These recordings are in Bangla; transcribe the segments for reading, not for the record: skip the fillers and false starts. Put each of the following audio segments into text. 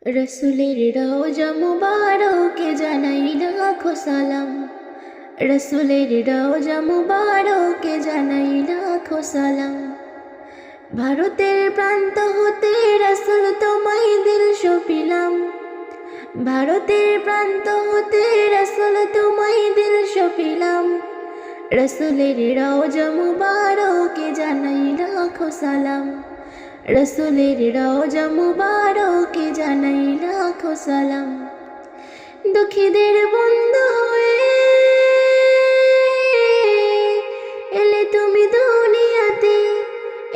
রসুলের রওজা মুবারকে জানাই লাখো সালাম। রসুলের রওজা মুবারকে জানাই লাখো সালাম। ভারতের প্রান্ত হতে রসুল তোমায় দিল সপিলাম। ভারতের প্রান্ত হতে রসুল তোমায় দিল সপিলাম। রসুলের রওজা মুবারকে জানাই লাখো সালাম। রসুলের রওজা মুবারকে জানাই লাখো সালাম। দুঃখীদের বন্ধু হয়ে এলে তুমি দুনিয়াতে,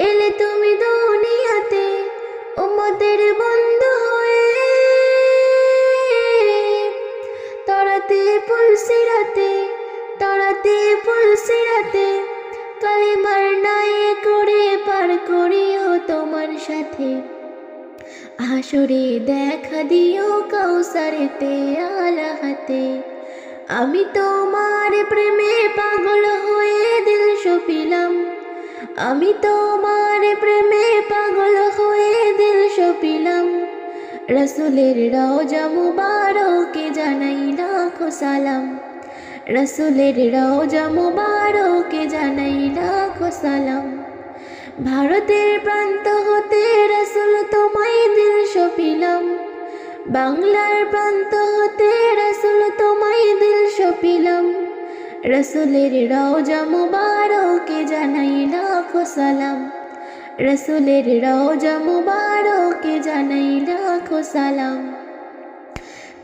এলে তুমি দুনিয়াতে। উম্মতের বন্ধু হয়ে তরাতে পুলসিরাতে, তরাতে পুলসিরাতে। কালিমার নাই করে পার করিও তোমার সাথে। হাসরে দেখা দিও কাউসারেতে আলা হাতে। আমি তোমার প্রেমে পাগল হয়ে দিল সপিলাম। আমি তোমার প্রেমে পাগল হয়ে দিল সপিলাম। রসুলের রওজা মুবারকে জানাই লাখো সালাম। রসুলের রওজা মুবারকে জানাই লাখো সালাম। ভারতের প্রান্ত হতে রসুল তোমায় দিল সপিলাম। বাংলার প্রান্ত হতে রসুল তোমায় দিল সপিলাম। রসুলের রওজা মুবারকে জানাই লাখো সালাম। রসুলের রওজা মুবারকে জানাই লাখো সালাম।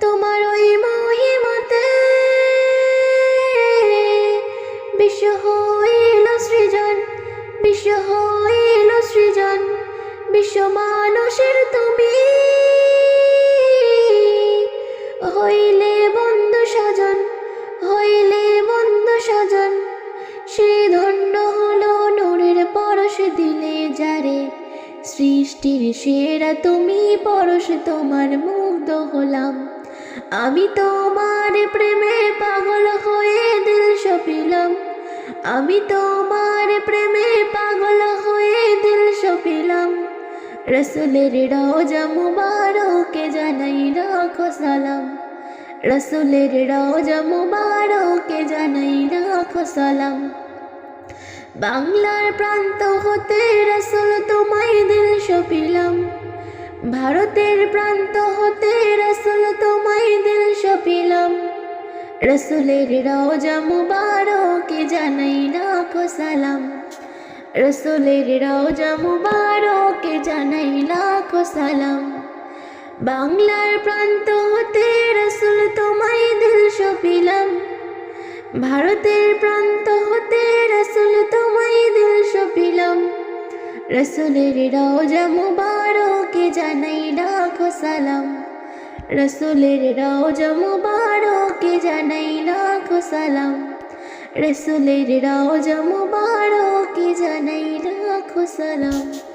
তোমার ওই মহিমাতে বিশ্ব হইল সৃজন, বিশ্ব হইল সৃজন। বিশ্ব মানুষের তুমি হইলে বন্ধু স্বজন, হইলে বন্ধু স্বজন। সে ধন্য হলো নূরের পরশ দিলে যারে। সৃষ্টির সেরা তুমি পরশ, তোমার মুগ্ধ হলাম। আমি তোমার প্রেমে পাগল হয়ে দিল সপিলাম। আমি তোমার প্রেমে পাগল হয়ে দিল সপিলাম। রসুলের রওজা মুবারকে জানাই লাখো সালাম। রসুলের রওজা মুবারকে জানাই লাখো সালাম। বাংলার প্রান্ত হতে রসুল তোমায় দিল সপিলাম। ভারতের প্রান্ত হতে রসুল তোমায় দিল সপিলাম। রসুলের রওজা মুবারকে জানাই লাখো সালাম। রসুলের রওজা মুবারকে জানাই লাখো সালাম। বাংলার প্রান্ত হতে রসুল তোমায় দিল সপিলাম। ভারতের প্রান্ত হতে রসুল তোমায় দিল সপিলাম। রসুলের রওজা মুবারকে জানাই লাখো সালাম। রসুলের রওজা মুবারকে জানাই লাখো সালাম। রসুলের রওজা মুবারকে জানাই লাখো সালাম।